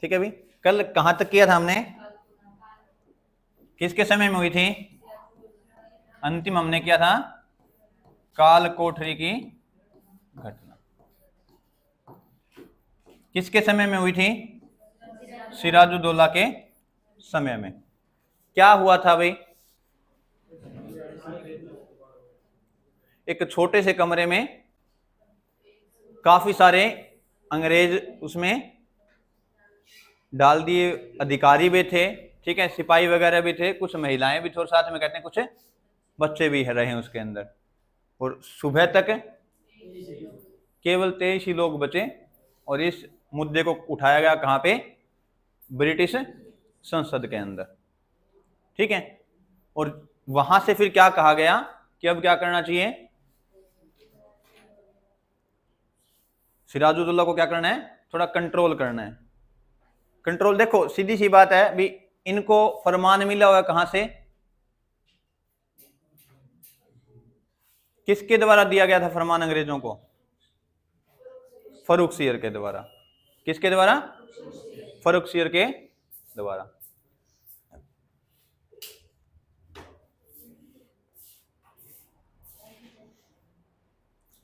ठीक है भाई, कल कहां तक किया था हमने, किसके समय में हुई थी, अंतिम हमने किया था काल कोठरी की घटना, किसके समय में हुई थी, सिराजुद्दौला के समय में। क्या हुआ था भाई, एक छोटे से कमरे में काफी सारे अंग्रेज उसमें डाल दिए, अधिकारी भी थे, ठीक है, सिपाही वगैरह भी थे, कुछ महिलाएं भी थे, और साथ में कहते हैं कुछ बच्चे भी रहे हैं उसके अंदर। और सुबह तक केवल 23 ही लोग बचे, और इस मुद्दे को उठाया गया कहां पे, ब्रिटिश संसद के अंदर, ठीक है। और वहां से फिर क्या कहा गया कि अब क्या करना चाहिए, सिराजुद्दौला को क्या करना है, थोड़ा कंट्रोल करना है। कंट्रोल देखो सीधी सी बात है भी, इनको फरमान मिला हुआ कहां से, किसके द्वारा दिया गया था फरमान अंग्रेजों को, फर्रुखसियर के द्वारा। किसके द्वारा, फर्रुखसियर के द्वारा।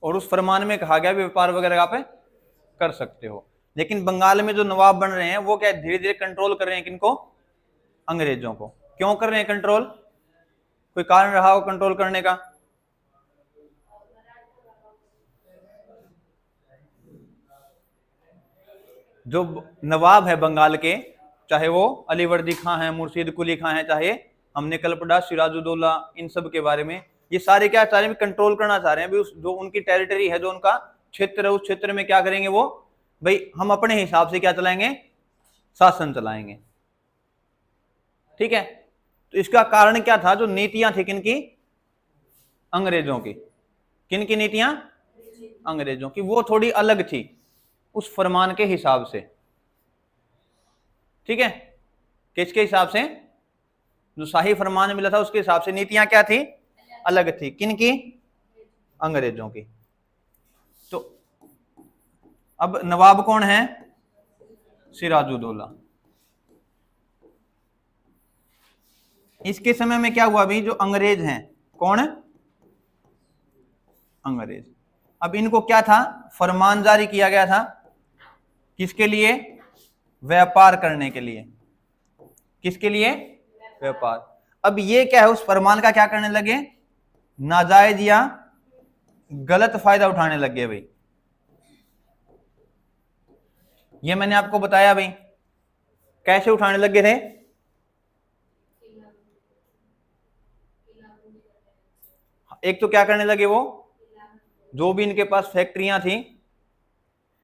और उस फरमान में कहा गया व्यापार वगैरह आप कर सकते हो। लेकिन बंगाल में जो नवाब बन रहे हैं वो क्या धीरे धीरे कंट्रोल कर रहे हैं किनको, अंग्रेजों को। क्यों कर रहे हैं कंट्रोल, कोई कारण रहा हो कंट्रोल करने का, जो नवाब है बंगाल के, चाहे वो अलीवर्दी खां है, मुर्शीद कुली खां है, चाहे हमने कल पढ़ा सिराजुद्दौला, इन सब के बारे में, ये सारे क्या चाह रहे हैं, कंट्रोल करना चाह रहे हैं भी, जो उनकी टेरिटरी है, जो उनका क्षेत्र है, उस क्षेत्र में क्या करेंगे वो, भाई हम अपने हिसाब से क्या चलाएंगे, शासन चलाएंगे, ठीक है। तो इसका कारण क्या था, जो नीतियां थी किनकी, अंग्रेजों की। किनकी नीतियां, अंग्रेजों की, वो थोड़ी अलग थी उस फरमान के हिसाब से, ठीक है। किसके हिसाब से, जो शाही फरमान मिला था उसके हिसाब से नीतियां क्या थी, अलग थी। किनकी, अंग्रेजों की। तो अब नवाब कौन है, सिराजुद्दौला। इसके समय में क्या हुआ भी, जो अंग्रेज हैं, कौन, अंग्रेज, अब इनको क्या था, फरमान जारी किया गया था, किसके लिए, व्यापार करने के लिए। किसके लिए, व्यापार। अब ये क्या है, उस फरमान का क्या करने लगे, नाजायज या गलत फायदा उठाने लग गए भाई। ये मैंने आपको बताया भाई, कैसे उठाने लग गए थे, एक तो क्या करने लगे वो, जो भी इनके पास फैक्ट्रियां थी,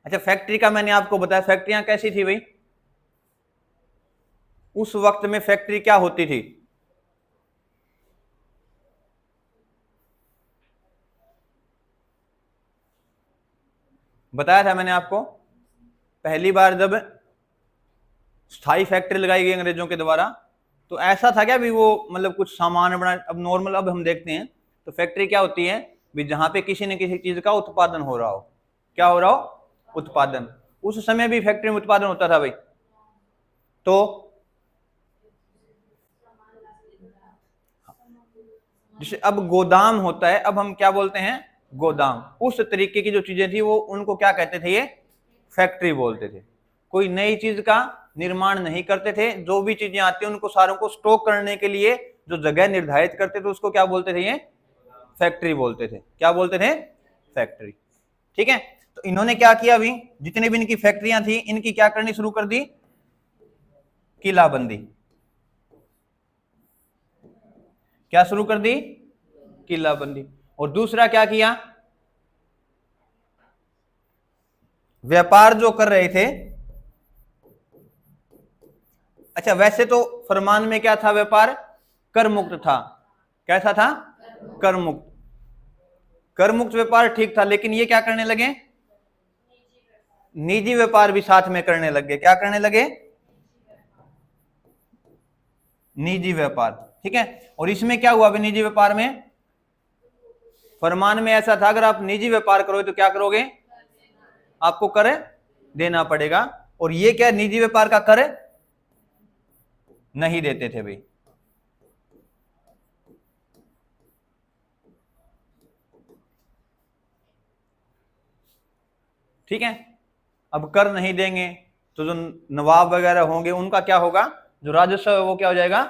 अच्छा फैक्ट्री का मैंने आपको बताया, फैक्ट्रियां कैसी थी भाई, उस वक्त में फैक्ट्री क्या होती थी, बताया था मैंने आपको, पहली बार जब स्थायी फैक्ट्री लगाई गई अंग्रेजों के द्वारा, तो ऐसा था क्या भी वो, मतलब कुछ सामान बना, अब नॉर्मल अब हम देखते हैं तो फैक्ट्री क्या होती है भी, जहां पे किसी न किसी चीज का उत्पादन हो रहा हो, क्या हो रहा हो, उत्पादन। उस समय भी फैक्ट्री में उत्पादन होता था भाई। तो जैसे अब गोदाम होता है, अब हम क्या बोलते हैं, गोदाम, उस तरीके की जो चीजें थी वो, उनको क्या कहते थे, ये फैक्ट्री बोलते थे। कोई नई चीज का निर्माण नहीं करते थे, जो भी चीजें आती हैं उनको सारों को स्टॉक करने के लिए जो जगह निर्धारित करते थे उसको क्या बोलते थे, ये फैक्ट्री बोलते थे। क्या बोलते थे, फैक्ट्री, ठीक है। तो इन्होंने क्या किया अभी, जितनी भी इनकी फैक्ट्रियां थी इनकी क्या करनी शुरू कर दी, किलाबंदी। क्या शुरू कर दी, किलाबंदी। और दूसरा क्या किया, व्यापार जो कर रहे थे, अच्छा वैसे तो फरमान में क्या था, व्यापार कर मुक्त था, कैसा था, कर मुक्त, कर मुक्त व्यापार ठीक था। लेकिन ये क्या करने लगे, निजी व्यापार भी साथ में करने लगे। क्या करने लगे, निजी व्यापार, ठीक है। और इसमें क्या हुआ, निजी व्यापार में फरमान में ऐसा था, अगर आप निजी व्यापार करोगे तो क्या करोगे, आपको कर देना पड़ेगा। और ये क्या निजी व्यापार का कर नहीं देते थे भाई। ठीक है, अब कर नहीं देंगे तो जो नवाब वगैरह होंगे उनका क्या होगा, जो राजस्व है वो क्या हो जाएगा,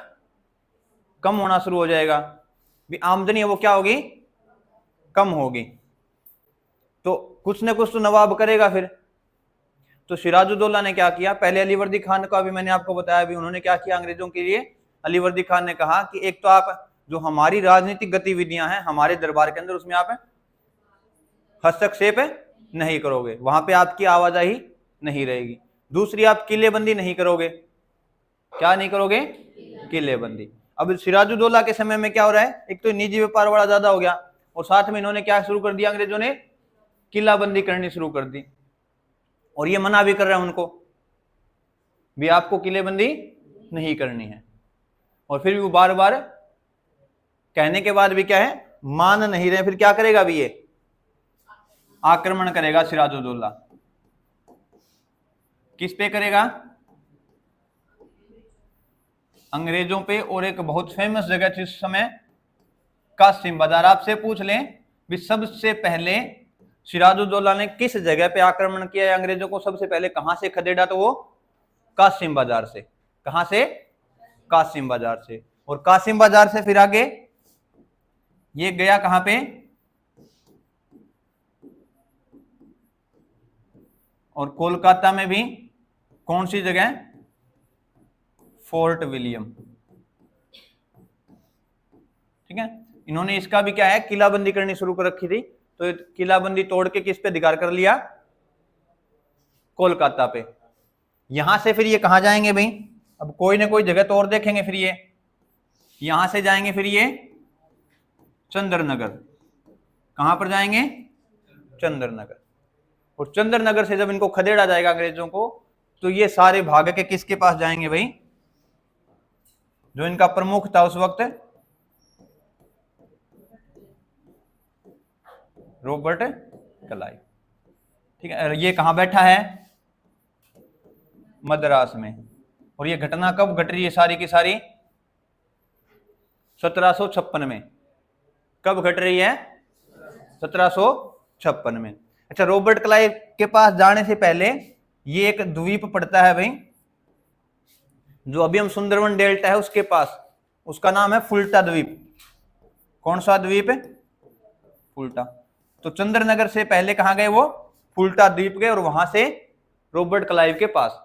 कम होना शुरू हो जाएगा, भी आमदनी है वो क्या होगी, कम होगी। तो कुछ न कुछ तो नवाब करेगा फिर। तो सिराजुद्दौला ने क्या किया, पहले अलीवर्दी खान का भी मैंने आपको बताया भी, उन्होंने क्या किया अंग्रेजों के लिए, अलीवर्दी खान ने कहा कि एक तो आप जो हमारी राजनीतिक गतिविधियां हैं हमारे दरबार के अंदर उसमें आप हस्तक्षेप नहीं करोगे, वहां पे आपकी आवाजाही नहीं रहेगी। दूसरी, आप किलेबंदी नहीं करोगे। क्या नहीं करोगे, किलेबंदी। अब सिराजुद्दौला के समय में क्या हो रहा है, एक तो निजी व्यापार बड़ा ज्यादा हो गया और साथ में इन्होंने क्या शुरू कर दिया, अंग्रेजों ने किलाबंदी करनी शुरू कर दी। और ये मना भी कर रहे हैं उनको भी आपको किलेबंदी नहीं करनी है, और फिर भी वो बार बार कहने के बाद भी क्या है, मान नहीं रहे। फिर क्या करेगा भी ये, आक्रमण करेगा सिराजुद्दौला। किस पे करेगा, अंग्रेजों पे। और एक बहुत फेमस जगह थी उस समय, कासिम बाजार। आपसे पूछ लें भी सबसे पहले सिराजुद्दौला ने किस जगह पे आक्रमण किया है अंग्रेजों को, सबसे पहले कहां से खदेड़ा, तो वो कासिम बाजार से। कहां से, कासिम बाजार से। और कासिम बाजार से फिर आगे ये गया कहां पे, और कोलकाता में भी कौन सी जगह, फोर्ट विलियम। ठीक है, इन्होंने इसका भी क्या है, किलाबंदी करनी शुरू कर रखी थी। तो किलाबंदी तोड़ के किस पे अधिकार कर लिया, कोलकाता पे। यहां से फिर ये कहां जाएंगे भाई, अब कोई ना कोई जगह तो और देखेंगे। फिर ये यहां से जाएंगे, फिर ये चंद्रनगर। कहां पर जाएंगे, चंद्रनगर। और चंद्रनगर से जब इनको खदेड़ा जाएगा अंग्रेजों को, तो ये सारे भाग के किसके पास जाएंगे भाई, जो इनका प्रमुख था उस वक्त, रॉबर्ट क्लाइव। ठीक है, ये कहां बैठा है, मद्रास में। और ये घटना कब घट रही है, सारी की सारी 1756 में। कब घट रही है, 1756 में। अच्छा, रॉबर्ट क्लाइव के पास जाने से पहले ये एक द्वीप पड़ता है भाई, जो अभी हम सुंदरवन डेल्टा है उसके पास, उसका नाम है फुल्टा द्वीप। कौन सा द्वीप है, फुल्टा। तो चंद्रनगर से पहले कहां गए वो, फुल्टा द्वीप गए, और वहां से रॉबर्ट क्लाइव के पास।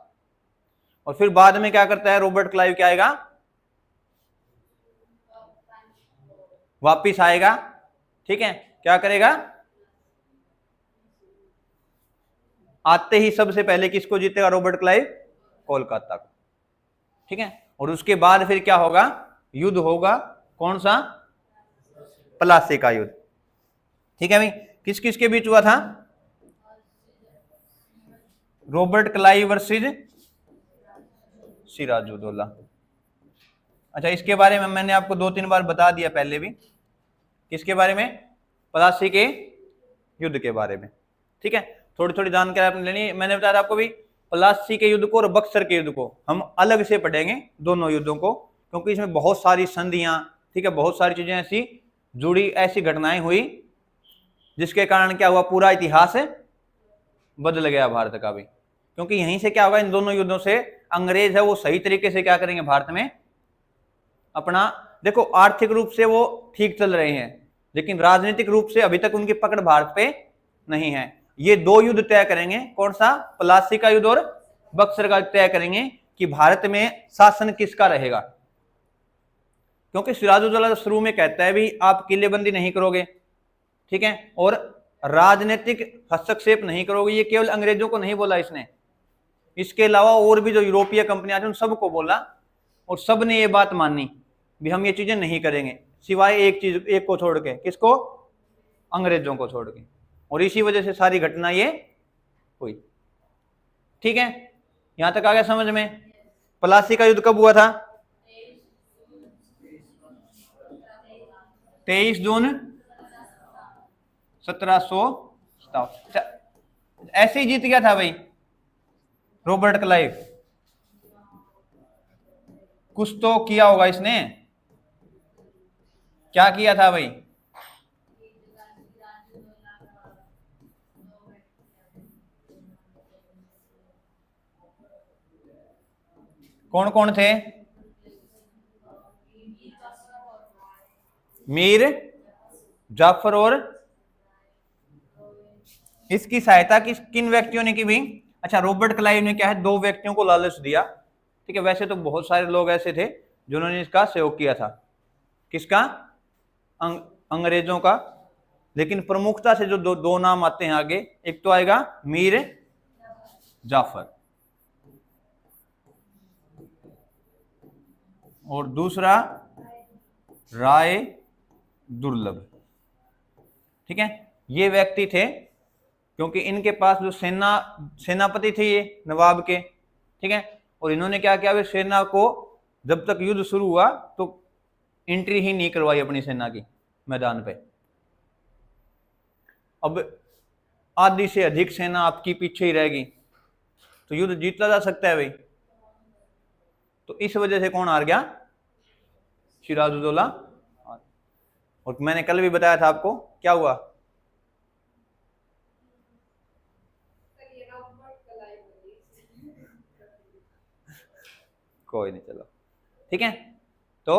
और फिर बाद में क्या करता है रॉबर्ट क्लाइव, क्या आएगा, वापिस आएगा। ठीक है, क्या करेगा, आते ही सबसे पहले किसको जीतेगा रॉबर्ट क्लाइव, कोलकाता को। ठीक है, और उसके बाद फिर क्या होगा, युद्ध होगा। कौन सा, प्लासी का युद्ध। ठीक है भाई, किस किस के बीच हुआ था, रॉबर्ट क्लाइव वर्सेस सिराजुद्दौला। अच्छा, इसके बारे में मैंने आपको 2-3 बार बता दिया पहले भी। किसके बारे में, प्लासी के युद्ध के बारे में। ठीक है, थोड़ी थोड़ी जानकारी आपने लेनी। मैंने बताया आपको भी, प्लासी के युद्ध को और बक्सर के युद्ध को हम अलग से पढ़ेंगे, दोनों युद्धों को, क्योंकि इसमें बहुत सारी संधियां, ठीक है, बहुत सारी चीजें ऐसी जुड़ी, ऐसी घटनाएं हुई जिसके कारण क्या हुआ, पूरा इतिहास बदल गया भारत का भी। क्योंकि यहीं से क्या होगा, इन दोनों युद्धों से अंग्रेज है वो सही तरीके से क्या करेंगे, भारत में अपना, देखो आर्थिक रूप से वो ठीक चल रहे हैं, लेकिन राजनीतिक रूप से अभी तक उनकी पकड़ भारत पे नहीं है। ये 2 युद्ध तय करेंगे, कौन सा, प्लासी का युद्ध और बक्सर का तय करेंगे कि भारत में शासन किसका रहेगा। क्योंकि सिराजुद्दौला शुरू में कहता है भी आप किलेबंदी नहीं करोगे, ठीक है, और राजनीतिक हस्तक्षेप नहीं करोगे। ये केवल अंग्रेजों को नहीं बोला इसने, इसके अलावा और भी जो यूरोपीय कंपनियां थी उन सबको बोला, और सब ने ये बात मानी भी हम ये चीजें नहीं करेंगे, सिवाय एक चीज, एक को छोड़ के, किसको, अंग्रेजों को छोड़ के। और इसी वजह से सारी घटना ये हुई। ठीक है, यहां तक आ गया समझ में। प्लासी का युद्ध कब हुआ था, 23 जून 1757। ऐसे ही जीत गया था भाई, रॉबर्ट क्लाइव, कुछ तो किया होगा इसने, क्या किया था भाई? कौन कौन थे? मीर जाफर और इसकी सहायता किन व्यक्तियों ने की भाई? अच्छा, रॉबर्ट क्लाइव ने क्या है, दो व्यक्तियों को लालच दिया। ठीक है, वैसे तो बहुत सारे लोग ऐसे थे जिन्होंने इसका सहयोग किया था। किसका? अंग्रेजों का। लेकिन प्रमुखता से जो दो नाम आते हैं आगे, एक तो आएगा मीर जाफर और दूसरा राय दुर्लभ। ठीक है, ये व्यक्ति थे क्योंकि इनके पास जो सेनापति थे ये नवाब के। ठीक है, और इन्होंने क्या किया, वे सेना को जब तक युद्ध शुरू हुआ तो एंट्री ही नहीं करवाई अपनी सेना की मैदान पे। अब आधी से अधिक सेना आपकी पीछे ही रहेगी तो युद्ध जीता जा सकता है भाई। तो इस वजह से कौन हार गया? सिराजुद्दौला। और मैंने कल भी बताया था आपको, क्या हुआ? कोई नहीं, चलो ठीक है। तो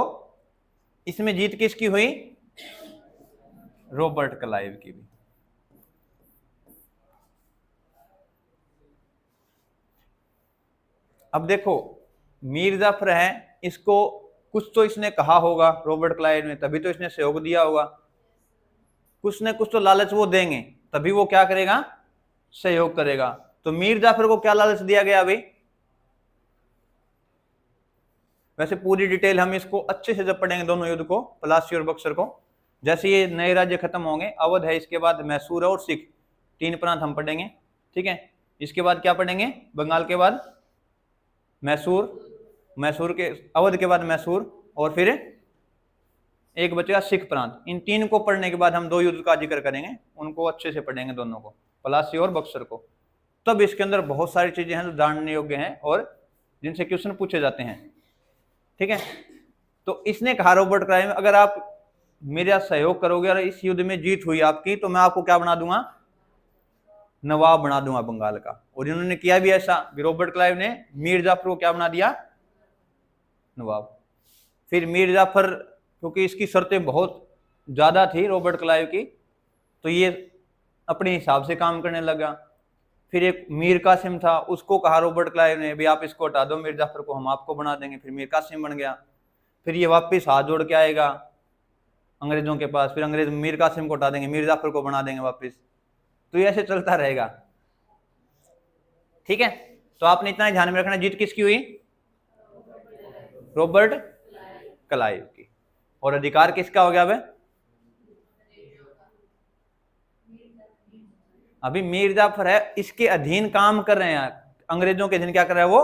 इसमें जीत किसकी हुई? रॉबर्ट क्लाइव की भी। अब देखो, मीर जाफर है, इसको कुछ तो इसने कहा होगा रॉबर्ट क्लाइव ने, तभी तो इसने सहयोग दिया होगा। कुछ ने कुछ तो लालच वो देंगे, तभी वो क्या करेगा? सहयोग करेगा। तो मीर जाफर को क्या लालच दिया गया अभी? वैसे पूरी डिटेल हम इसको अच्छे से जब पढ़ेंगे दोनों युद्ध को, पलासी और बक्सर को, जैसे ये नए राज्य खत्म होंगे, अवध है, इसके बाद मैसूर और सिख, तीन प्रांत हम पढ़ेंगे। ठीक है, इसके बाद क्या पढ़ेंगे? बंगाल के बाद मैसूर के, अवध के बाद मैसूर, और फिर एक बचेगा सिख प्रांत। इन तीन को पढ़ने के बाद हम दो युद्ध का जिक्र करेंगे, उनको अच्छे से पढ़ेंगे दोनों को, पलासी और बक्सर को। तब इसके अंदर बहुत सारी चीजें हैं जो जानने योग्य हैं और जिनसे क्वेश्चन पूछे जाते हैं। ठीक है, तो इसने कहा रॉबर्ट क्लाइव, अगर आप मेरा सहयोग करोगे और इस युद्ध में जीत हुई आपकी, तो मैं आपको क्या बना दूंगा? नवाब बना दूंगा बंगाल का। और इन्होंने किया भी ऐसा, रॉबर्ट क्लाइव ने मीर जाफर को क्या बना दिया? नवाब। फिर मीर जाफर, क्योंकि इसकी शर्तें बहुत ज्यादा थी रॉबर्ट क्लाइव की, तो ये अपने हिसाब से काम करने लगा। फिर एक मीर कासिम था, उसको कहा रॉबर्ट क्लाइव ने भी आप इसको हटा दो, मीर जाफर को हम आपको बना देंगे। फिर मीर कासिम बन गया। फिर ये वापस हाथ जोड़ के आएगा अंग्रेजों के पास, फिर अंग्रेज मीर कासिम को हटा देंगे, मीर जाफर को बना देंगे वापस। तो ये ऐसे चलता रहेगा। ठीक है, तो आपने इतना ही ध्यान में रखना, जीत किसकी हुई? रॉबर्ट क्लाइव की। और अधिकार किसका हो गया? अभी मीर जाफर है, इसके अधीन काम कर रहे हैं, अंग्रेजों के अधीन क्या कर रहा है? वो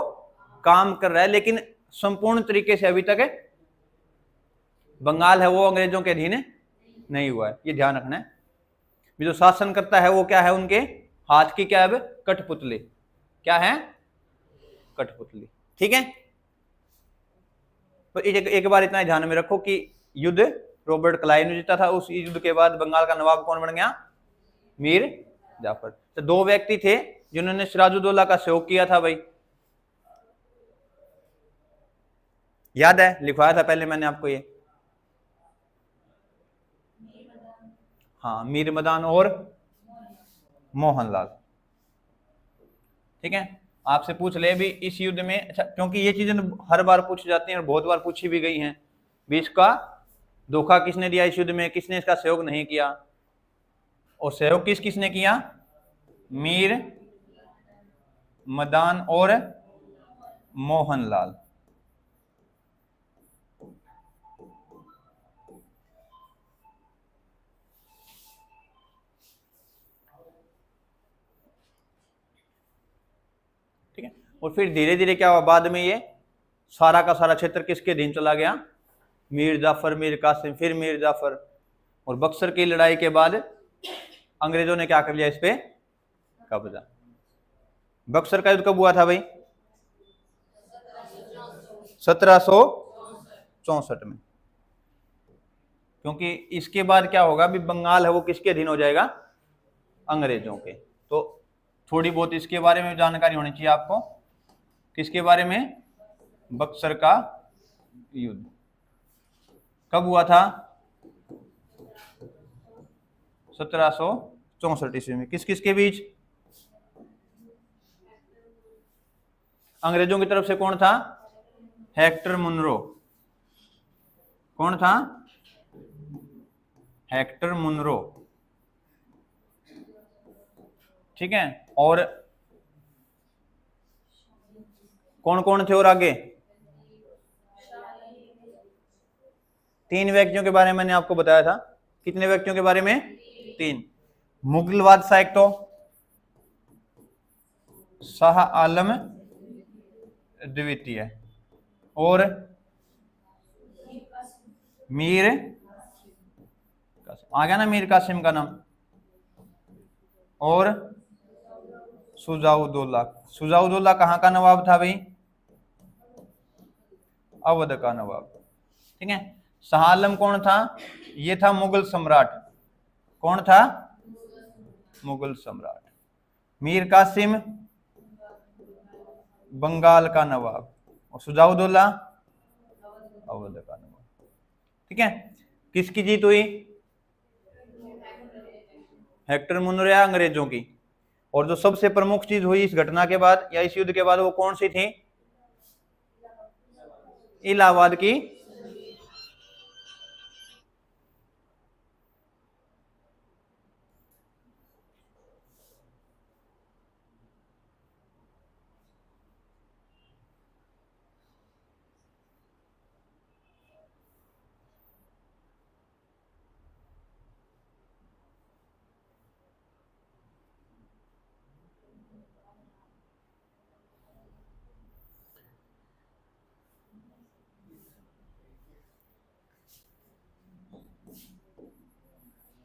काम कर रहा है, लेकिन संपूर्ण तरीके से अभी तक बंगाल है वो अंग्रेजों के अधीन नहीं हुआ है, ये ध्यान रखना है। जो शासन करता है वो क्या है? उनके हाथ की क्या है? कठपुतली। क्या है? कठपुतली। ठीक है, तो एक बार इतना ध्यान में रखो कि युद्ध रॉबर्ट क्लाइव ने जीता था। उस युद्ध के बाद बंगाल का नवाब कौन बन गया? मीर जाफर। तो दो व्यक्ति थे जिन्होंने सिराजुद्दौला का सहयोग किया था भाई, याद है? लिखवाया था पहले मैंने आपको ये। हाँ, मीर मदान और मोहनलाल। ठीक है, आपसे पूछ ले भी इस युद्ध में, अच्छा क्योंकि ये चीजें हर बार पूछी जाती हैं और बहुत बार पूछी भी गई हैं, भी इसका धोखा किसने दिया इस युद्ध में, किसने इसका सहयोग नहीं किया, और सहयोग किसने किया? मीर मदान और मोहनलाल। ठीक है, और फिर धीरे धीरे क्या हुआ, बाद में ये सारा का सारा क्षेत्र किसके अधीन चला गया? मीर जाफर, मीर कासिम, फिर मीर जाफर। और बक्सर की लड़ाई के बाद अंग्रेजों ने क्या कर लिया? इस पे कब्जा। बक्सर का युद्ध कब हुआ था भाई? 1764 में। क्योंकि इसके बाद क्या होगा, अभी बंगाल है वो किसके अधीन हो जाएगा? अंग्रेजों के। तो थोड़ी बहुत इसके बारे में जानकारी होनी चाहिए आपको। किसके बारे में? बक्सर का युद्ध कब हुआ था? 1764 ईस्वी में। किस किस के बीच? अंग्रेजों की तरफ से कौन था? Hector Munro. कौन था? Hector Munro. ठीक है। और कौन कौन थे और आगे? 3 व्यक्तियों के बारे में मैंने आपको बताया था। कितने व्यक्तियों के बारे में? 3। मुगल बादशाह एक तो शाह आलम द्वितीय, और मीर कासिम, आ गया ना मीर कासिम का नाम, और सुजाउद्दौला। सुजाउद्दौला कहाँ का नवाब था भाई? अवध का नवाब। ठीक है। शाह आलम कौन था? ये था मुगल सम्राट। कौन था? मुगल सम्राट। मीर कासिम बंगाल का नवाब, और सुजाउद्दौला अवध का नवाब। ठीक है। किसकी जीत हुई? हेक्टर मुनरो या अंग्रेजों की। और जो सबसे प्रमुख चीज हुई इस घटना के बाद या इस युद्ध के बाद वो कौन सी थी? इलाहाबाद की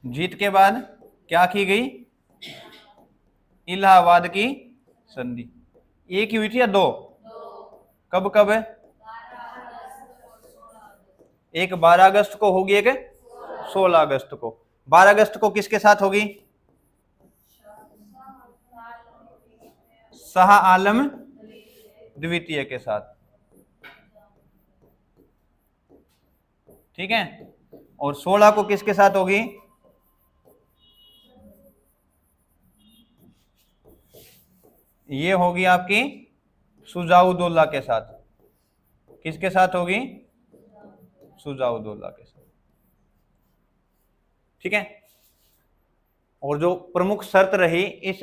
जीत के बाद क्या की गई? इलाहाबाद की संधि। एक ही हुई थी या 2? कब कब है? एक 12 अगस्त को होगी, एक 16 अगस्त को। 12 अगस्त को किसके साथ होगी? शाह आलम द्वितीय के साथ। ठीक है। और 16 को किसके साथ होगी? ये होगी आपकी सुजाउद्दौला के साथ। किसके साथ होगी? सुजाउद्दौला के साथ। ठीक है। और जो प्रमुख शर्त रही इस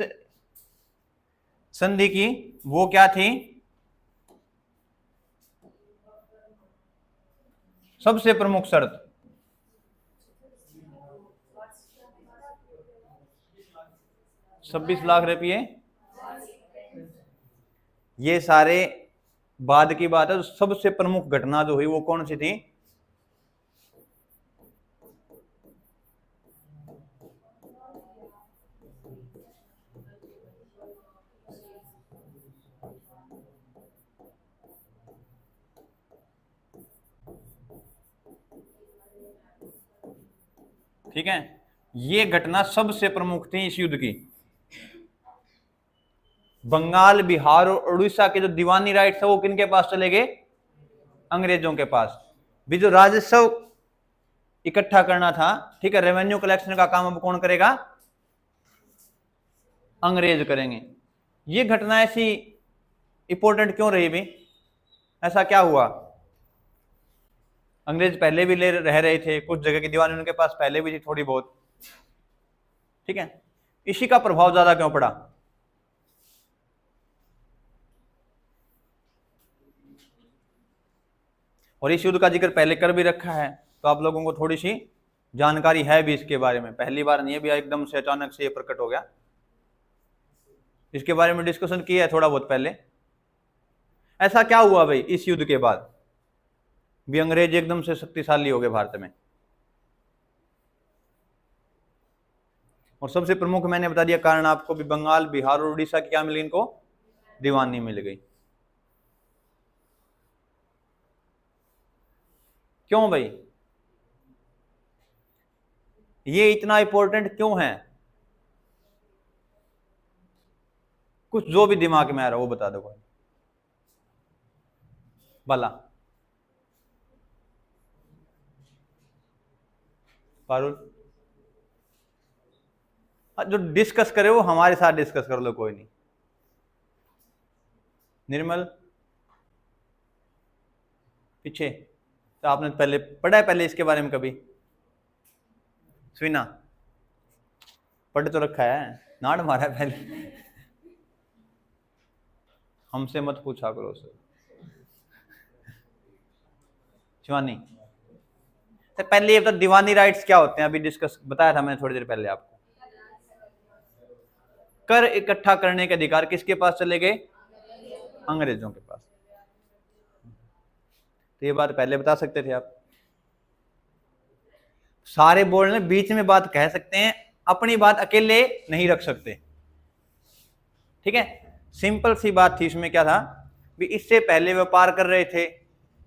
संधि की वो क्या थी? सबसे प्रमुख शर्त 26 लाख रुपये। ये सारे बाद की बात है। सबसे प्रमुख घटना जो हुई वो कौन सी थी? ठीक है। ये घटना सबसे प्रमुख थी इस युद्ध की। बंगाल, बिहार और उड़ीसा के जो दीवानी राइट्स है वो किनके पास चले गए? अंग्रेजों के पास। भी जो राजस्व इकट्ठा करना था, ठीक है, रेवेन्यू कलेक्शन का काम अब कौन करेगा? अंग्रेज करेंगे। ये घटना ऐसी इंपॉर्टेंट क्यों रही भी? ऐसा क्या हुआ? अंग्रेज पहले भी ले रह रहे थे, कुछ जगह की दीवानी उनके पास पहले भी थी थोड़ी बहुत। ठीक है। इसी का प्रभाव ज्यादा क्यों पड़ा? और इस युद्ध का जिक्र पहले कर भी रखा है, तो आप लोगों को थोड़ी सी जानकारी है भी इसके बारे में। पहली बार नहीं है भी एकदम से अचानक से ये प्रकट हो गया। इसके बारे में डिस्कशन किया है थोड़ा बहुत पहले। ऐसा क्या हुआ भाई इस युद्ध के बाद भी अंग्रेज एकदम से शक्तिशाली हो गए भारत में? और सबसे प्रमुख मैंने बता दिया कारण आपको भी, बंगाल, बिहार और उड़ीसा की क्या मिली इनको? दीवानी मिल गई। क्यों भाई, ये इतना इंपॉर्टेंट क्यों है? कुछ जो भी दिमाग में आ रहा है वो बता दो भाई। भला पारुल, जो डिस्कस करे वो हमारे साथ डिस्कस कर लो, कोई नहीं। निर्मल पीछे, तो आपने पहले पढ़ा है पहले इसके बारे में कभी? स्वीना पढ़ तो रखा है, नाड़ मारा है पहले। हमसे मत पूछा करो सर। शिवानी, तो पहले ये बता दीवानी राइट्स क्या होते हैं? अभी डिस्कस बताया था मैंने थोड़ी देर पहले आपको। कर इकट्ठा करने के अधिकार किसके पास चले गए? अंग्रेजों के पास। तो ये बात पहले बता सकते थे आप। सारे बोलने बीच में बात कह सकते हैं, अपनी बात अकेले नहीं रख सकते, ठीक है। सिंपल सी बात थी इसमें, क्या था भी इससे पहले व्यापार कर रहे थे,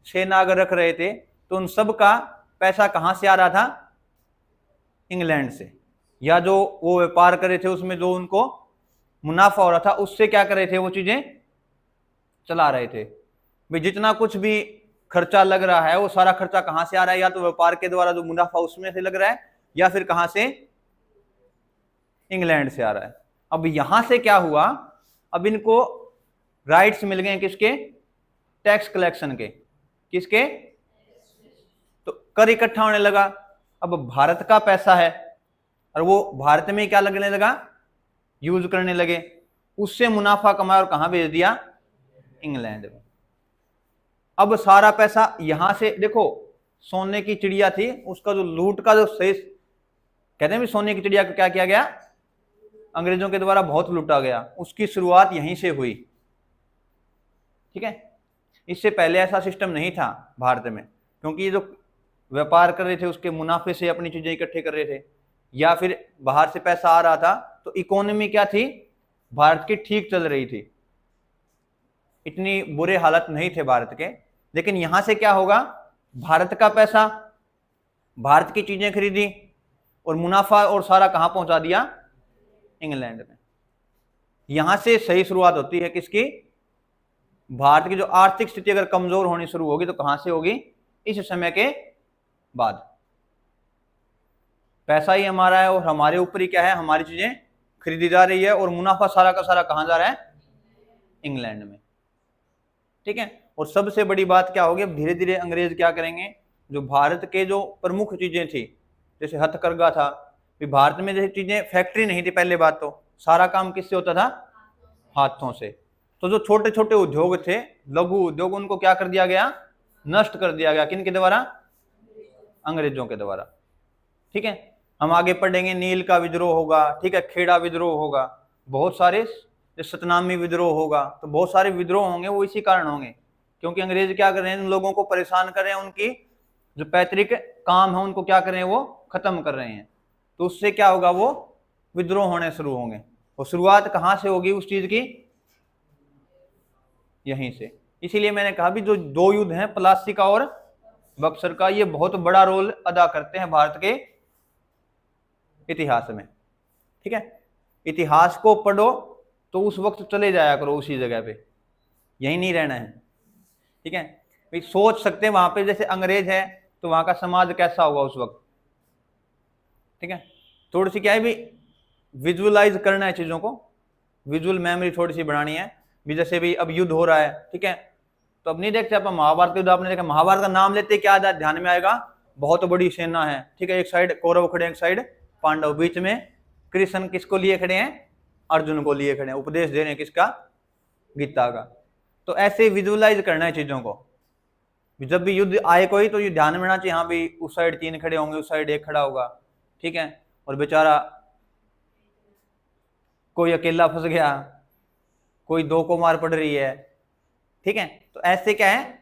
सेना अगर रख रहे थे तो उन सब का पैसा कहां से आ रहा था? इंग्लैंड से। या जो वो व्यापार कर रहे थे उसमें जो उनको मुनाफा हो रहा था उससे क्या कर रहे थे? वो चीजें चला रहे थे। भाई जितना कुछ भी खर्चा लग रहा है वो सारा खर्चा कहां से आ रहा है? या तो व्यापार के द्वारा जो मुनाफा उसमें से लग रहा है, या फिर कहां से? इंग्लैंड से आ रहा है। अब यहां से क्या हुआ, अब इनको राइट्स मिल गए किसके? टैक्स कलेक्शन के। किसके? तो कर इकट्ठा होने लगा। अब भारत का पैसा है और वो भारत में क्या लगने लगा? यूज करने लगे। उससे मुनाफा कमाया और कहां भेज दिया? इंग्लैंड में। अब सारा पैसा यहां से, देखो सोने की चिड़िया थी, उसका जो लूट का जो शेष, कहते हैं भी सोने की चिड़िया को क्या किया गया? अंग्रेजों के द्वारा बहुत लूटा गया। उसकी शुरुआत यहीं से हुई, ठीक है। इससे पहले ऐसा सिस्टम नहीं था भारत में, क्योंकि जो व्यापार कर रहे थे उसके मुनाफे से अपनी चीजें इकट्ठे कर रहे थे, या फिर बाहर से पैसा आ रहा था, तो इकोनॉमी क्या थी? भारत की ठीक चल रही थी, इतनी बुरे हालत नहीं थे भारत के। लेकिन यहां से क्या होगा? भारत का पैसा, भारत की चीजें खरीदी और मुनाफा और सारा कहां पहुंचा दिया? इंग्लैंड में। यहां से सही शुरुआत होती है किसकी? भारत की जो आर्थिक स्थिति अगर कमजोर होनी शुरू होगी तो कहां से होगी? इस समय के बाद। पैसा ही हमारा है और हमारे ऊपर ही क्या है? हमारी चीजें खरीदी जा रही है और मुनाफा सारा का सारा कहां जा रहा है? इंग्लैंड में, ठीक है। और सबसे बड़ी बात क्या होगी, अब धीरे धीरे अंग्रेज क्या करेंगे? जो भारत के जो प्रमुख चीजें थी, जैसे हथकरघा था, भारत में जैसे चीजें, फैक्ट्री नहीं थी पहले बात, तो सारा काम किससे होता था? हाथों से। तो जो छोटे छोटे उद्योग थे, लघु उद्योग, उनको क्या कर दिया गया? नष्ट कर दिया गया। किनके द्वारा? अंग्रेजों के द्वारा, ठीक है। हम आगे पढ़ेंगे, नील का विद्रोह होगा, ठीक है, खेड़ा विद्रोह होगा, बहुत सारे, सतनामी विद्रोह होगा, तो बहुत सारे विद्रोह होंगे, वो इसी कारण होंगे क्योंकि अंग्रेज क्या कर रहे हैं? उन लोगों को परेशान कर रहे हैं, उनकी जो पैतृक काम है उनको क्या कर रहे हैं? वो खत्म कर रहे हैं। तो उससे क्या होगा? वो विद्रोह होने शुरू होंगे। और शुरुआत कहां से होगी उस चीज की? यहीं से। इसीलिए मैंने कहा भी जो दो युद्ध हैं, प्लासी का और बक्सर का, ये बहुत बड़ा रोल अदा करते हैं भारत के इतिहास में, ठीक है। इतिहास को पढ़ो तो उस वक्त चले जाया करो उसी जगह पे, यही नहीं रहना है, ठीक है। भाई सोच सकते हैं वहां पे जैसे अंग्रेज है तो वहां का समाज कैसा होगा उस वक्त, ठीक है। थोड़ी सी क्या है भी विजुअलाइज करना है चीजों को, विजुअल मेमोरी थोड़ी सी बनानी है भी। जैसे भी अब युद्ध हो रहा है, ठीक है, तो अब नहीं देखते आप महाभारत के युद्ध, आपने देखा महाभारत का नाम लेते क्या ध्यान में आएगा? बहुत बड़ी सेना है, ठीक है, एक साइड कौरव खड़े, एक साइड पांडव, बीच में कृष्ण किसको लिए खड़े हैं? अर्जुन को लिए खड़े हैं, उपदेश दे रहे हैं किसका? गीता का। तो ऐसे विजुअलाइज करना है चीजों को। जब भी युद्ध आए कोई तो ये ध्यान में रहना चाहिए, हाँ भी उस साइड 3 खड़े होंगे, उस साइड 1 खड़ा होगा, ठीक है, और बेचारा कोई अकेला फंस गया, कोई 2 को मार पड़ रही है, ठीक है। तो ऐसे क्या है,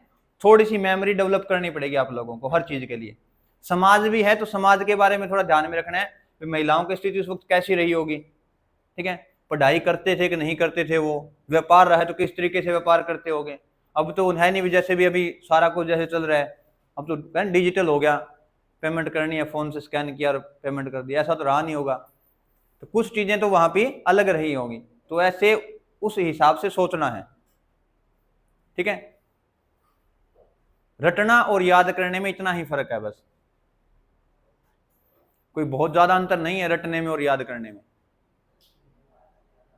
थोड़ी सी मेमोरी डेवलप करनी पड़ेगी आप लोगों को हर चीज के लिए। समाज भी है तो समाज के बारे में थोड़ा ध्यान में रखना है, महिलाओं की स्थिति उस वक्त कैसी रही होगी, ठीक है। पढ़ाई करते थे कि नहीं करते थे, वो व्यापार रहा है तो किस तरीके से व्यापार करते होंगे। अब तो है नहीं भी, जैसे भी अभी सारा कुछ जैसे चल रहा है, अब तो डिजिटल हो गया, पेमेंट करनी है फोन से स्कैन किया और पेमेंट कर दिया, ऐसा तो रहा नहीं होगा। तो कुछ चीजें तो वहां पे अलग रही होंगी, तो ऐसे उस हिसाब से सोचना है, ठीक है। रटना और याद करने में इतना ही फर्क है बस, कोई बहुत ज्यादा अंतर नहीं है रटने में और याद करने में।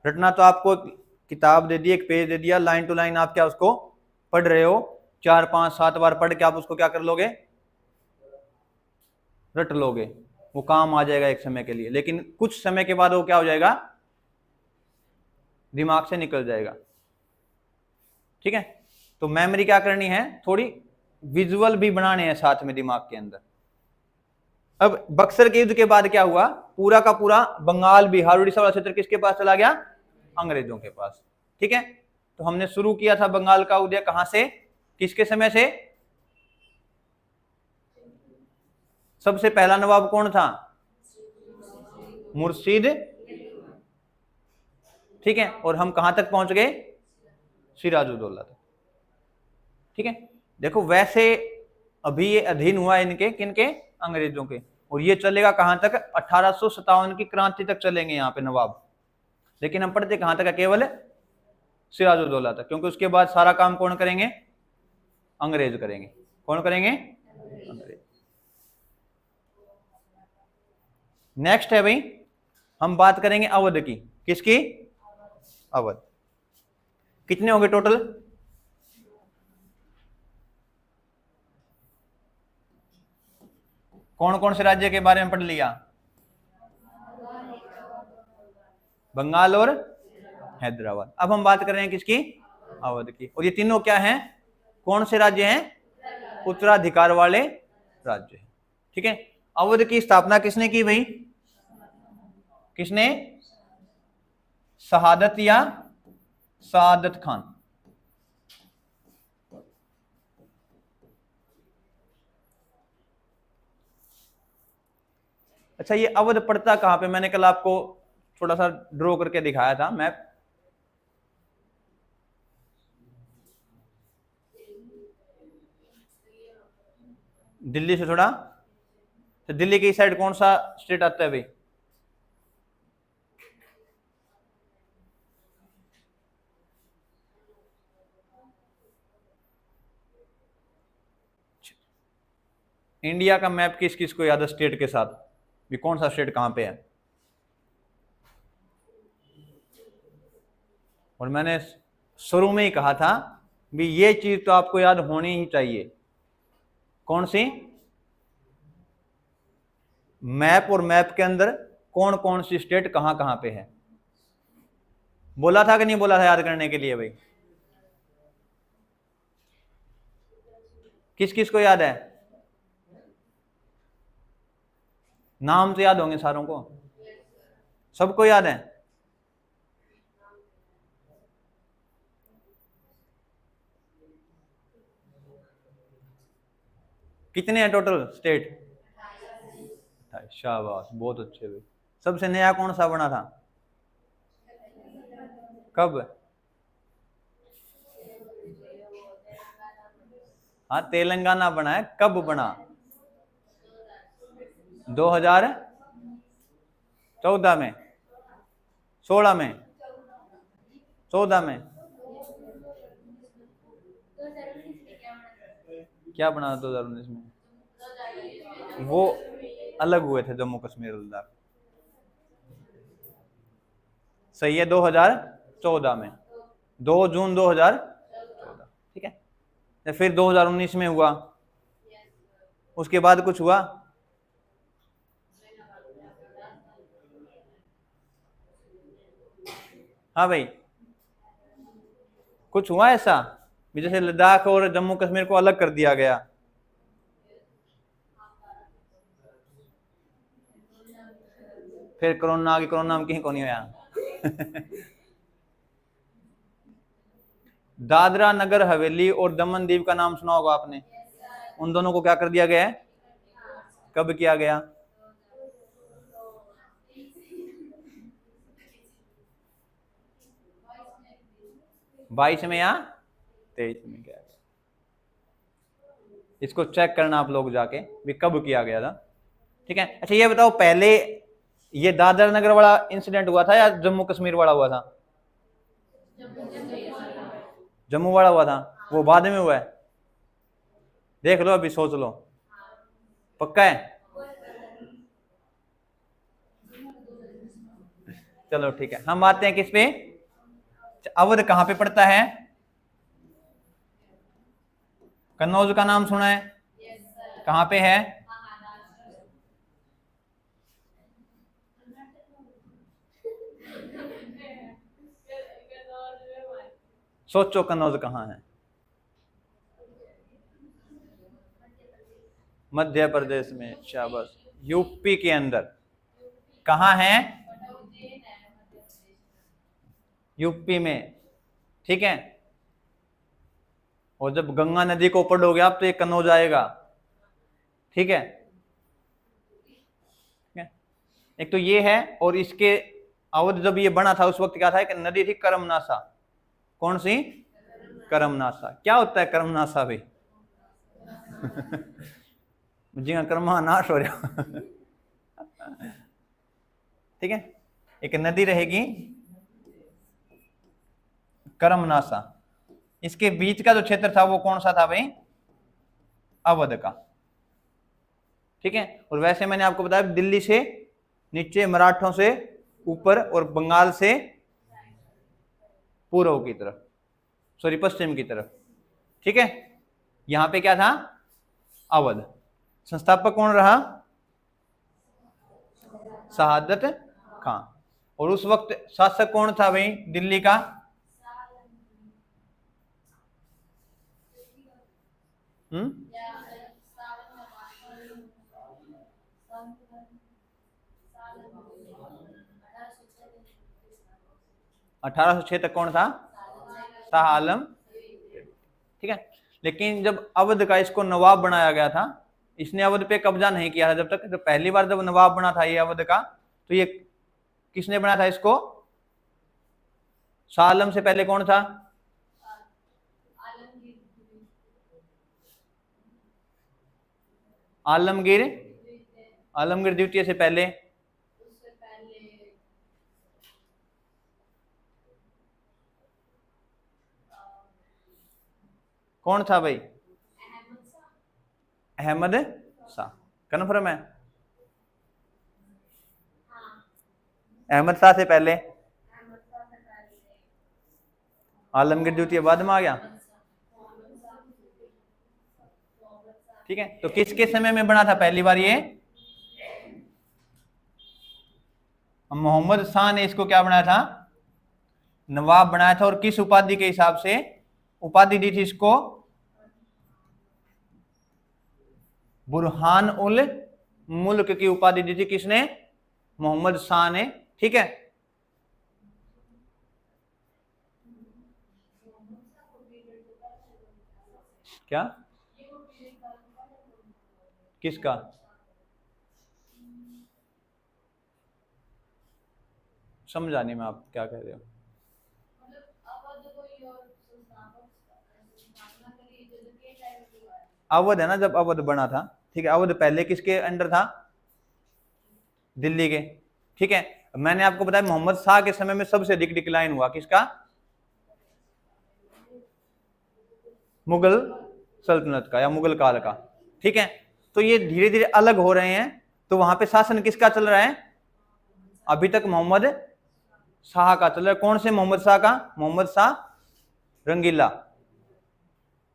रटना तो आपको किताब दे दी, एक पेज दे दिया, लाइन टू लाइन आप क्या उसको पढ़ रहे हो, 4 5 7 बार पढ़ के आप उसको क्या कर लोगे, रट लोगे, वो काम आ जाएगा एक समय के लिए, लेकिन कुछ समय के बाद वो क्या हो जाएगा, दिमाग से निकल जाएगा, ठीक है। तो मेमोरी क्या करनी है, थोड़ी विजुअल भी बनाने हैं साथ में दिमाग के अंदर। अब बक्सर के युद्ध के बाद क्या हुआ, पूरा का पूरा बंगाल बिहार उड़ीसा वाला क्षेत्र किसके पास चला गया, अंग्रेजों के पास, ठीक है। तो हमने शुरू किया था बंगाल का उदय कहां से, किसके समय से, सबसे पहला नवाब कौन था, मुर्शीद, ठीक है। और हम कहां तक पहुंच गए, सिराजुद्दौला तक, ठीक है। देखो वैसे अभी ये अधीन हुआ इनके किनके, अंग्रेजों के, और ये चलेगा कहां तक, 1857 की क्रांति तक चलेंगे यहाँ पे नवाब। लेकिन हम पढ़ते कहां तक है, केवल सिराजुद्दौला तक, क्योंकि उसके बाद सारा काम कौन करेंगे, अंग्रेज करेंगे। कौन करेंगे, अंग्रेज। नेक्स्ट है भाई, हम बात करेंगे अवध की, किसकी, अवध। कितने होंगे टोटल, कौन कौन से राज्य के बारे में पढ़ लिया, बंगाल और हैदराबाद। अब हम बात कर रहे हैं किसकी, अवध की। और ये तीनों क्या हैं, कौन से राज्य हैं, उत्तराधिकार वाले राज्य हैं, ठीक है। अवध की स्थापना किसने की भाई, किसने, शहादत या सादत खान। अच्छा ये अवध पड़ता कहां पे, मैंने कल आपको थोड़ा सा ड्रॉ करके दिखाया था मैप, दिल्ली से थोड़ा, तो दिल्ली की साइड कौन सा स्टेट आता है भाई, इंडिया का मैप किस किस को याद है स्टेट के साथ, भी कौन सा स्टेट कहां पे है। और मैंने शुरू में ही कहा था भी ये चीज तो आपको याद होनी ही चाहिए, कौन सी, मैप, और मैप के अंदर कौन कौन सी स्टेट कहां कहां पे है। बोला था कि नहीं बोला था याद करने के लिए भाई, किस किस को याद है, नाम तो याद होंगे सारों को, सबको याद है, कितने हैं टोटल स्टेट, शाबाश बहुत अच्छे भाई। सबसे नया कौन सा बना था, कब, हाँ तेलंगाना बना है, कब बना, 2014 में, 16 में, 14 में, क्या बना 2019 में, वो अलग हुए थे जम्मू कश्मीर लद्दाख, सही है 2014 में, 2 जून 2014, ठीक है। तो फिर 2019 में हुआ, उसके बाद कुछ हुआ, हाँ भाई कुछ हुआ ऐसा भी, जैसे लद्दाख और जम्मू कश्मीर को अलग कर दिया गया, फिर कोरोना आ गई, कोरोना में कहीं को नहीं होया दादरा नगर हवेली और दमन दीव का नाम सुना होगा आपने, उन दोनों को क्या कर दिया गया है, कब किया गया, 22 में या 23 में किया गया। इसको चेक करना आप लोग जाके भी कब किया गया था। ठीक है, अच्छा ये बताओ पहले ये दादर नगर वाला इंसिडेंट हुआ था या जम्मू कश्मीर वाला हुआ था? जम्मू वाला हुआ था, वो बाद में हुआ है। देख लो अभी सोच लो, पक्का है? चलो ठीक है, हम आते हैं किस पे, अवध कहां पे पड़ता है? कन्नौज का नाम सुना है? कहां पे है? सोचो कन्नौज कहां है? मध्य प्रदेश में, शाबाश। यूपी के अंदर कहां है? यूपी में, ठीक है। और जब गंगा नदी को पढ़ोगे आप तो ये कन्नौज आएगा, ठीक है। एक तो ये है, और इसके अवध जब ये बना था उस वक्त क्या था, एक नदी थी करमनासा। कौन सी? करमनासा। क्या होता है करमनासा भाई? जी हाँ, कर्मा नाश हो रहा। ठीक है, एक नदी रहेगी करमनासा, इसके बीच का जो क्षेत्र था वो कौन सा था भाई? अवध का, ठीक है। और वैसे मैंने आपको बताया दिल्ली से नीचे, मराठों से ऊपर, और बंगाल से पूर्व की तरफ, सॉरी पश्चिम की तरफ, ठीक है। यहां पे क्या था? अवध। संस्थापक कौन रहा? शहादत खां। और उस वक्त शासक कौन था भाई दिल्ली का? हम्म, 1806 तक कौन था? शाह आलम, ठीक है। लेकिन जब अवध का इसको नवाब बनाया गया था, इसने अवध पे कब्जा नहीं किया था जब तक। जब पहली बार जब नवाब बना था ये अवध का, तो ये किसने बनाया था इसको? शाह आलम से पहले कौन था? आलमगीर, आलमगीर द्वितीय से पहले कौन था भाई? अहमद शाह। कन्फर्म है? अहमद शाह से पहले आलमगीर द्वितीय बाद में आ गया, ठीक है। तो किसके समय में बना था पहली बार ये? मोहम्मद शाह ने इसको क्या बनाया था? नवाब बनाया था। और किस उपाधि के हिसाब से उपाधि दी थी इसको? बुरहान उल मुल्क की उपाधि दी थी किसने? मोहम्मद शाह ने, ठीक है। क्या? किसका? समझा नहीं मैं, आप क्या कह रहे हो? अवध है ना, जब अवध बना था, ठीक है। अवध पहले किसके अंडर था? दिल्ली के, ठीक है। मैंने आपको बताया मोहम्मद शाह के समय में सबसे अधिक डिक्लाइन हुआ किसका? मुगल सल्तनत का या मुगल काल का, ठीक है। तो ये धीरे धीरे अलग हो रहे हैं। तो वहां पे शासन किसका चल रहा है? अभी तक मोहम्मद शाह का चल रहा है। कौन से मोहम्मद शाह का? मोहम्मद शाह रंगीला,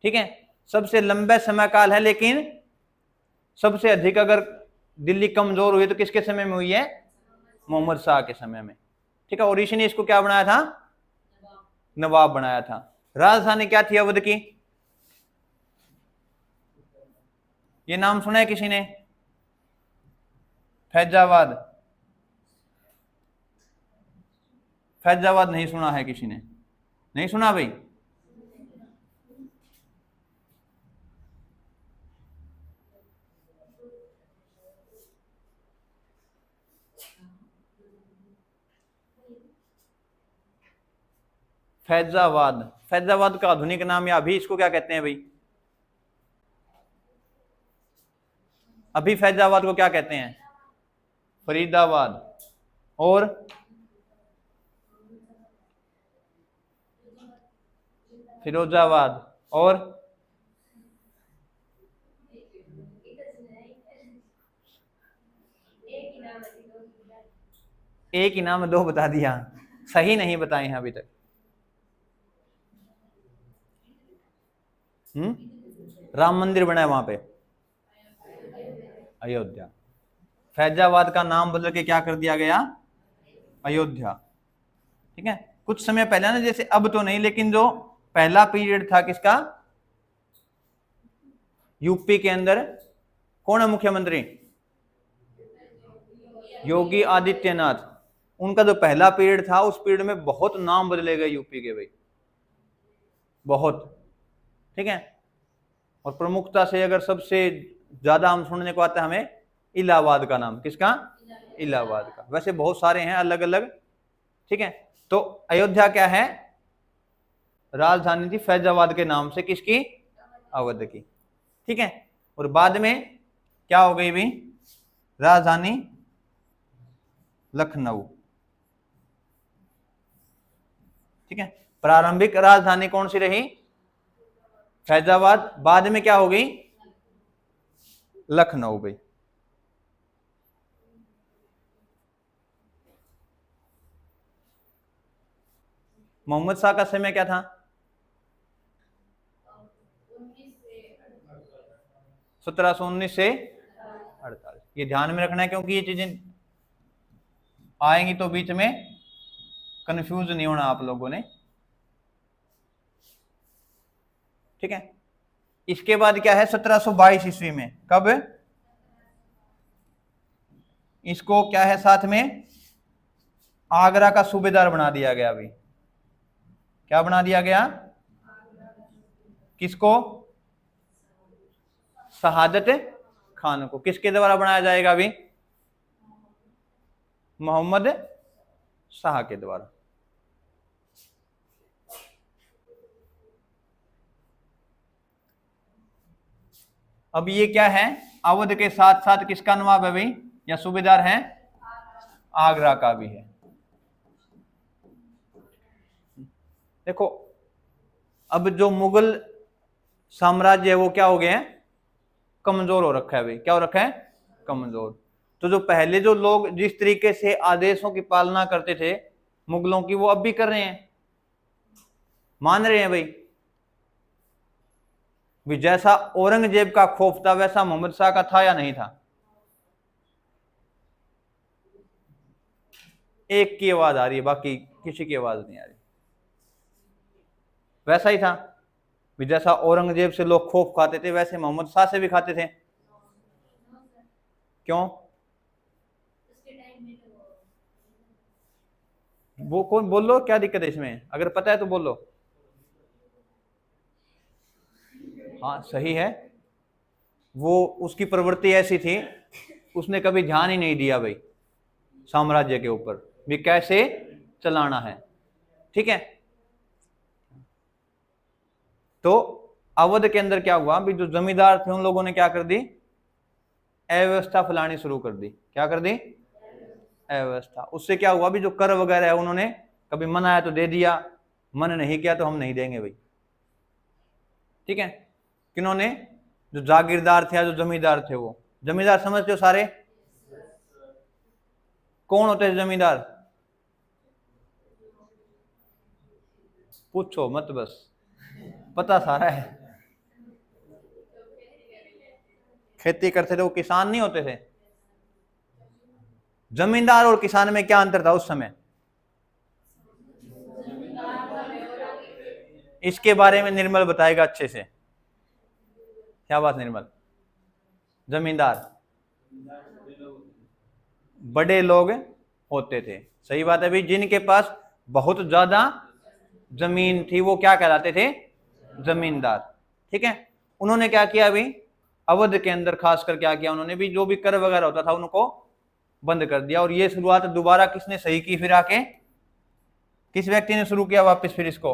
ठीक है। सबसे लंबे समय काल है, लेकिन सबसे अधिक अगर दिल्ली कमजोर हुई तो किसके समय में हुई है? मोहम्मद शाह के समय में, ठीक है। और इसी ने इसको क्या बनाया था? नवाब बनाया था। राजधानी क्या थी अवध की? ये नाम सुना है किसी ने? फैजाबाद। फैजाबाद नहीं सुना है किसी ने? नहीं सुना भाई? फैजाबाद, फैजाबाद का आधुनिक नाम, या अभी इसको क्या कहते हैं भाई? अभी फैजाबाद को क्या कहते हैं? फरीदाबाद। और फिरोजाबाद। और एक ही नाम है, दो बता दिया, सही नहीं बताए हैं अभी तक। राम मंदिर बना है वहां पे, अयोध्या। फैजाबाद का नाम बदल के क्या कर दिया गया? अयोध्या। ठीक है, कुछ समय पहले ना, जैसे अब तो नहीं, लेकिन जो पहला पीरियड था किसका, यूपी के अंदर कौन है मुख्यमंत्री? योगी आदित्यनाथ। उनका जो पहला पीरियड था, उस पीरियड में बहुत नाम बदले गए यूपी के भाई, बहुत। ठीक है, और प्रमुखता से अगर सबसे ज्यादा हम सुनने को आता है हमें इलाहाबाद का नाम। किसका? इलाहाबाद का। वैसे बहुत सारे हैं अलग अलग। ठीक है, तो अयोध्या क्या है? राजधानी थी फैजाबाद के नाम से, किसकी? अवध की। ठीक है, और बाद में क्या हो गई भी? राजधानी लखनऊ। ठीक है, प्रारंभिक राजधानी कौन सी रही? फैजाबाद। बाद में क्या हो गई? लखनऊ भाई। मोहम्मद शाह का समय क्या था? 1719 से 48। ये ध्यान में रखना है, क्योंकि ये चीजें आएंगी तो बीच में कंफ्यूज नहीं होना आप लोगों ने। ठीक है, इसके बाद क्या है? 1722 ईस्वी में, कब? इसको क्या है, साथ में आगरा का सूबेदार बना दिया गया अभी। क्या बना दिया गया? किसको? शहादत खान को। किसके द्वारा बनाया जाएगा अभी? मोहम्मद शाह के द्वारा। अब ये क्या है? अवध के साथ साथ किसका नवाब है भाई, या सूबेदार है? आगरा का भी है। देखो, अब जो मुगल साम्राज्य है वो क्या हो गया है? कमजोर हो रखा है भाई। क्या हो रखा है? कमजोर। तो जो पहले जो लोग जिस तरीके से आदेशों की पालना करते थे मुगलों की, वो अब भी कर रहे हैं, मान रहे हैं भाई। जैसा औरंगजेब का खौफ था, वैसा मोहम्मद शाह का था या नहीं था? एक की आवाज आ रही है, बाकी किसी की आवाज नहीं आ रही। वैसा ही था, जैसा औरंगजेब से लोग खौफ खाते थे, वैसे मोहम्मद शाह से भी खाते थे। क्यों? वो कौन? बोलो, क्या दिक्कत है इसमें? अगर पता है तो बोलो। हाँ सही है, वो उसकी प्रवृत्ति ऐसी थी, उसने कभी ध्यान ही नहीं दिया भाई साम्राज्य के ऊपर भी कैसे चलाना है। ठीक है, तो अवध के अंदर क्या हुआ भी, जो जमींदार थे उन लोगों ने क्या कर दी? अव्यवस्था फैलानी शुरू कर दी। क्या कर दी? अव्यवस्था। उससे क्या हुआ भी, जो कर वगैरह है उन्होंने कभी मन आया तो दे दिया, मन नहीं किया तो हम नहीं देंगे भाई। ठीक है, किन्होंने? जो जागीरदार थे या जो जमींदार थे। वो जमींदार समझते हो सारे? कौन होते हैं जमींदार? पूछो मत, बस पता सारा है। खेती करते थे वो, किसान नहीं होते थे? जमींदार और किसान में क्या अंतर था उस समय? इसके बारे में निर्मल बताएगा अच्छे से। क्या बात निर्मल? जमींदार बड़े लोग होते थे, सही बात है भाई। जिनके पास बहुत ज्यादा जमीन थी वो क्या कहलाते थे? जमींदार। ठीक है, उन्होंने क्या किया अभी अवध के अंदर, खासकर क्या किया उन्होंने भी, जो भी कर वगैरह होता था उनको बंद कर दिया। और ये शुरुआत दोबारा किसने सही की? फिर आके किस व्यक्ति ने शुरू किया वापस फिर इसको?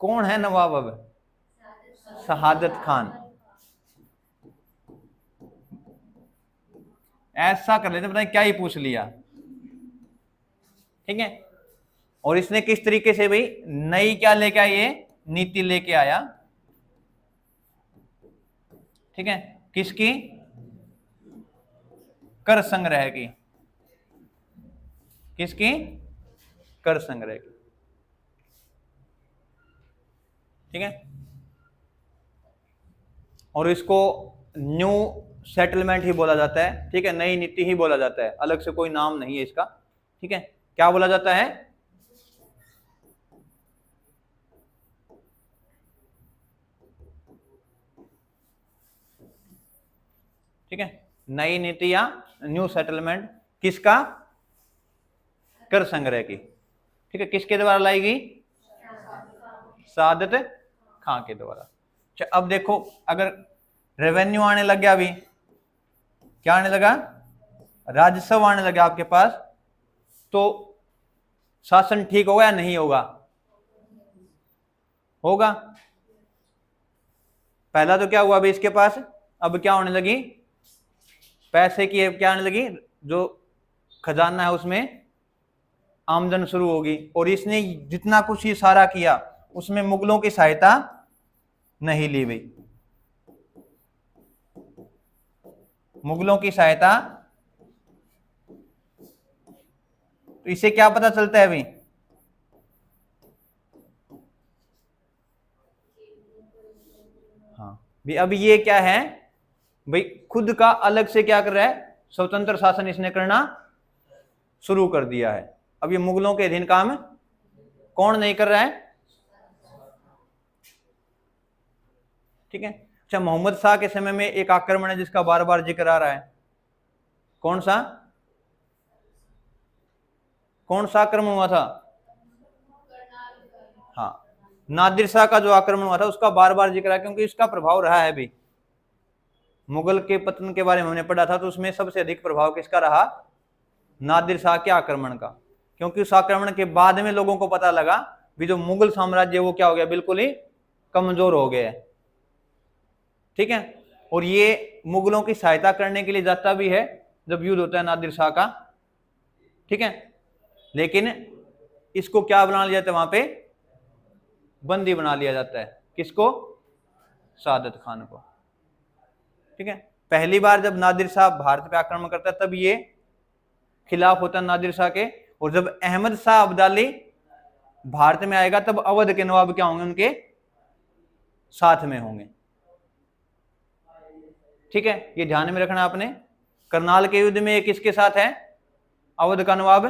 कौन है नवाब अब? शहादत खान। ऐसा कर लेते, पता नहीं क्या ही पूछ लिया। ठीक है, और इसने किस तरीके से भाई नई क्या लेके आया, ये नीति लेके आया। ठीक है, किसकी? कर संग्रह की। किसकी? कर संग्रह की। ठीक है, और इसको न्यू सेटलमेंट ही बोला जाता है। ठीक है, नई नीति ही बोला जाता है, अलग से कोई नाम नहीं है इसका। ठीक है, क्या बोला जाता है? ठीक है, नई नीति या न्यू सेटलमेंट किसका? कर संग्रह की। ठीक है, किसके द्वारा लाई गई? सादत खां के द्वारा। अब देखो, अगर रेवेन्यू आने लग गया, अभी क्या आने लगा? राजस्व आने लगा आपके पास, तो शासन ठीक होगा या नहीं होगा? होगा। पहला तो क्या हुआ अभी इसके पास, अब क्या होने लगी? पैसे की क्या आने लगी, जो खजाना है उसमें आमदन शुरू होगी। और इसने जितना कुछ ये सारा किया उसमें मुगलों की सहायता नहीं ली गई। मुगलों की सहायता, तो इसे क्या पता चलता है अभी? हाँ भी, अब ये क्या है भाई, खुद का अलग से क्या कर रहा है? स्वतंत्र शासन इसने करना शुरू कर दिया है। अब ये मुगलों के अधीन काम कौन नहीं कर रहा है? ठीक है, अच्छा, मोहम्मद शाह के समय में एक आक्रमण है जिसका बार बार जिक्र आ रहा है। कौन सा? कौन सा आक्रमण हुआ था? हाँ, नादिर शाह का जो आक्रमण हुआ था उसका बार बार जिक्र है, क्योंकि इसका प्रभाव रहा है भी। मुगल के पतन के बारे में हमने पढ़ा था, तो उसमें सबसे अधिक प्रभाव किसका रहा? नादिर शाह के आक्रमण का। क्योंकि उस आक्रमण के बाद में लोगों को पता लगा भी जो मुगल साम्राज्य वो क्या हो गया, बिल्कुल ही कमजोर हो गया है। ठीक है, और ये मुगलों की सहायता करने के लिए जाता भी है जब युद्ध होता है नादिर शाह का। ठीक है, लेकिन इसको क्या बना लिया जाता है, वहां पे बंदी बना लिया जाता है। किसको? सादत खान को। ठीक है, पहली बार जब नादिर शाह भारत पे आक्रमण करता है तब ये खिलाफ होता है नादिर शाह के, और जब अहमद शाह अब्दाली भारत में आएगा तब अवध के नवाब क्या होंगे? उनके साथ में होंगे। ठीक है, ये ध्यान में रखना आपने। करनाल के युद्ध में किसके साथ है? अवध का नवाब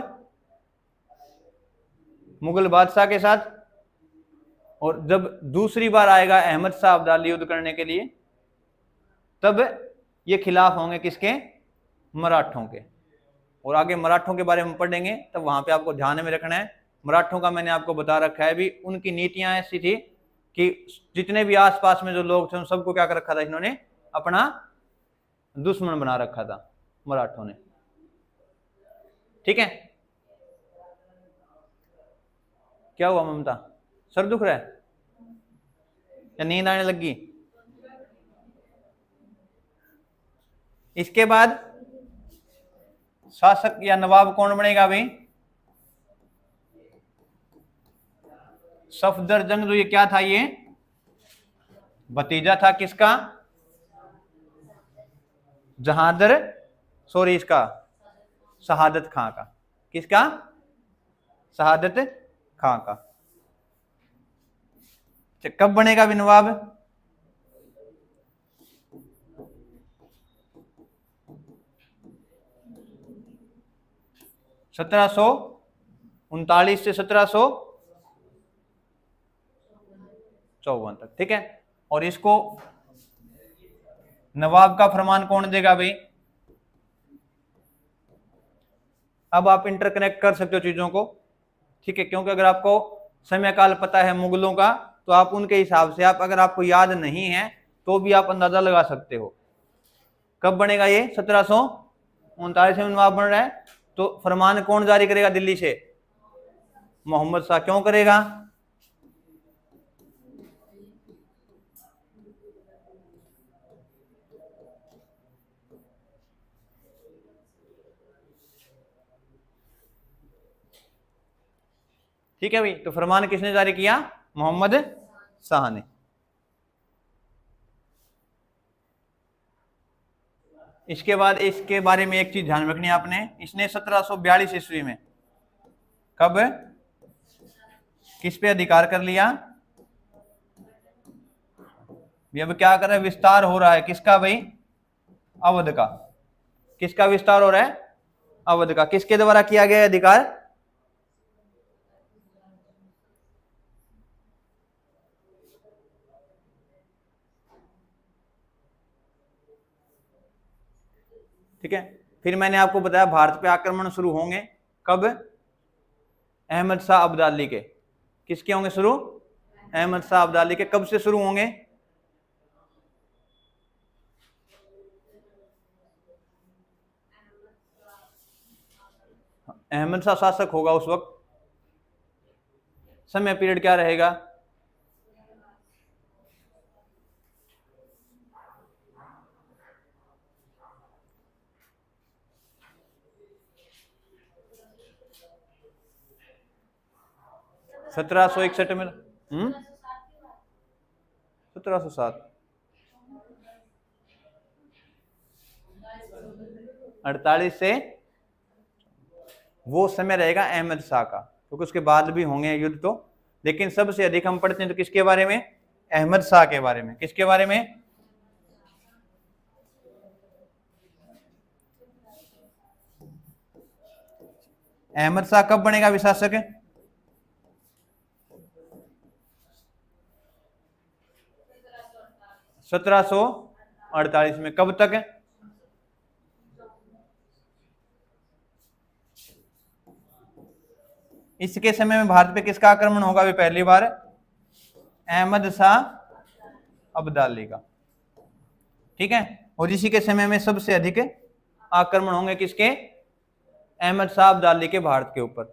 मुगल बादशाह के साथ। और जब दूसरी बार आएगा अहमद शाह अब्दाली युद्ध करने के लिए, तब ये खिलाफ होंगे किसके? मराठों के। और आगे मराठों के बारे में पढ़ेंगे, तब वहां पे आपको ध्यान में रखना है। मराठों का मैंने आपको बता रखा है भी, उनकी नीतियां ऐसी थी कि जितने भी आसपास में जो लोग थे उन सबको क्या कर रखा था, इन्होंने अपना दुश्मन बना रखा था मराठों ने। ठीक है, क्या हुआ ममता, सर दुख रहा है या नींद आने लगी? इसके बाद शासक या नवाब कौन बनेगा भाई? सफदरजंग, जो ये क्या था, ये भतीजा था किसका? जहांदर, सॉरी, इसका शहादत खां का। किसका? शहादत खां का। कब बनेगा भी नवाब? सत्रह सौ 1939 से 1754 तक। ठीक है, और इसको नवाब का फरमान कौन देगा भाई? अब आप इंटरकनेक्ट कर सकते हो चीजों को। ठीक है, क्योंकि अगर आपको समय काल पता है मुगलों का, तो आप उनके हिसाब से, आप अगर आपको याद नहीं है तो भी आप अंदाजा लगा सकते हो कब बनेगा ये। 1739 में नवाब बन रहा है, तो फरमान कौन जारी करेगा दिल्ली से? मोहम्मद शाह क्यों करेगा? ठीक है भाई, तो फरमान किसने जारी किया? मोहम्मद शाह ने। इसके बाद इसके बारे में एक चीज ध्यान रखनी है आपने, इसने 1742 ईस्वी में कब किस पे अधिकार कर लिया? अब क्या कर रहा है? विस्तार हो रहा है किसका भाई? अवध का। किसका विस्तार हो रहा है? अवध का। किसके द्वारा किया गया अधिकार? ठीक है। फिर मैंने आपको बताया भारत पे आक्रमण शुरू होंगे कब? अहमद शाह अब्दाली के। किसके होंगे शुरू? अहमद शाह अब्दाली के। कब से शुरू होंगे? अहमद शाह शासक होगा उस वक्त। समय पीरियड क्या रहेगा? सत्रह सौ इकसठ में 1707 48 से वो समय रहेगा अहमद शाह का, क्योंकि उसके बाद भी होंगे युद्ध तो, लेकिन सबसे अधिक हम पढ़ते हैं तो किसके बारे में? अहमद शाह के बारे में। किसके बारे में? अहमद शाह कब बनेगा विशासक? सत्रह सौ 48 में। कब तक? इसके समय में भारत पे किसका आक्रमण होगा भी पहली बार? अहमद शाह अब्दाली का। ठीक है। और इसी के समय में सबसे अधिक आक्रमण होंगे किसके? अहमद शाह अब्दाली के भारत के ऊपर।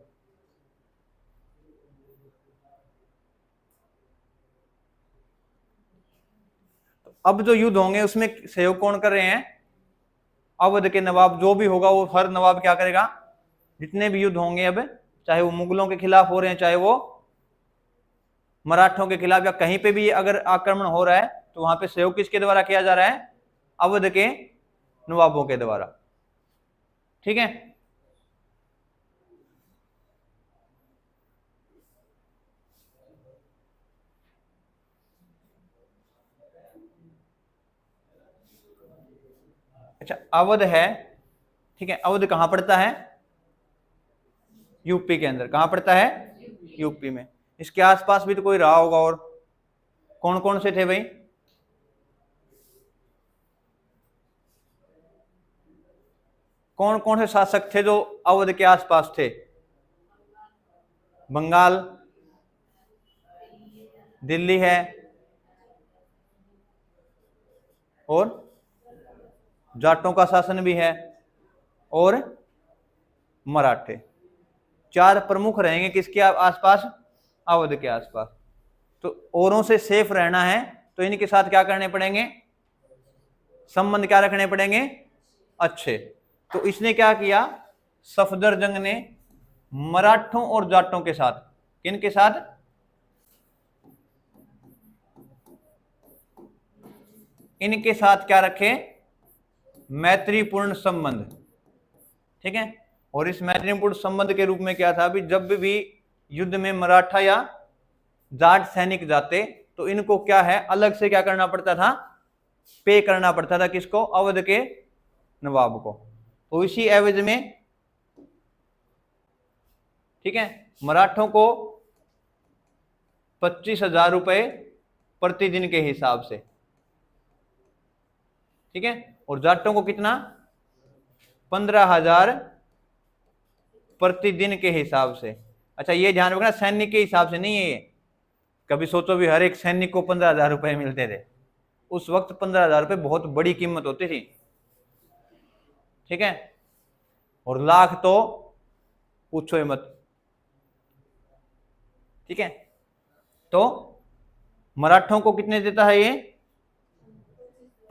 तो अब जो युद्ध होंगे उसमें सहयोग कौन कर रहे हैं? अवध के नवाब। जो भी होगा वो हर नवाब क्या करेगा? जितने भी युद्ध होंगे अब, चाहे वो मुगलों के खिलाफ हो रहे हैं, चाहे वो मराठों के खिलाफ, या कहीं पे भी अगर आक्रमण हो रहा है तो वहां पे सहयोग किसके द्वारा किया जा रहा है? अवध के नवाबों के द्वारा। ठीक है। अच्छा, अवध है। ठीक है। अवध कहां पड़ता है? यूपी के अंदर। कहां पड़ता है? यूपी में। इसके आसपास भी तो कोई रहा होगा। और कौन कौन से थे भाई? कौन कौन से शासक थे जो अवध के आसपास थे? बंगाल, दिल्ली है, और जाटों का शासन भी है, और मराठे। चार प्रमुख रहेंगे किसके आसपास? अवध के आसपास। तो औरों से सेफ रहना है तो इनके साथ क्या करने पड़ेंगे? संबंध क्या रखने पड़ेंगे? अच्छे। तो इसने क्या किया? सफदरजंग ने मराठों और जाटों के साथ, किन के साथ? इनके साथ क्या रखे? मैत्रीपूर्ण संबंध। ठीक है। और इस मैत्रीपूर्ण संबंध के रूप में क्या था? अभी जब भी युद्ध में मराठा या जाट सैनिक जाते तो इनको क्या है, अलग से क्या करना पड़ता था? पे करना पड़ता था। किसको? अवध के नवाब को। तो इसी एवज में, ठीक है, मराठों को 25,000 रुपए प्रतिदिन के हिसाब से। ठीक है। और जाटों को कितना? 15,000 प्रतिदिन के हिसाब से। अच्छा, ये ध्यान रखना सैनिक के हिसाब से नहीं है ये। कभी सोचो भी हर एक सैनिक को 15,000 रुपए मिलते थे। उस वक्त 15,000 रुपए बहुत बड़ी कीमत होती थी। ठीक है। और लाख तो पूछो ही मत। ठीक है। तो मराठों को कितने देता है ये?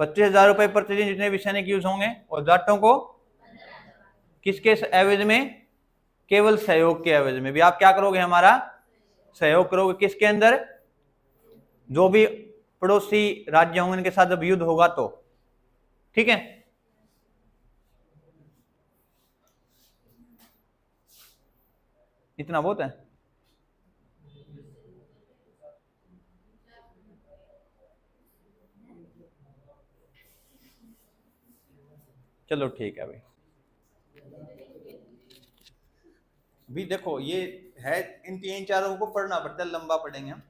25,000 रुपए प्रतिदिन जितने भी सैनिक यूज होंगे, और जाटों को किसके एवज में? केवल सहयोग के एवज में। भी आप क्या करोगे? हमारा सहयोग करोगे। किसके अंदर? जो भी पड़ोसी राज्य होंगे उनके साथ जब युद्ध होगा तो। ठीक है, इतना बहुत है। चलो ठीक है भाई। भी देखो ये है, इन तीन चारों को पढ़ना पड़ता है, लंबा पढ़ेंगे हम।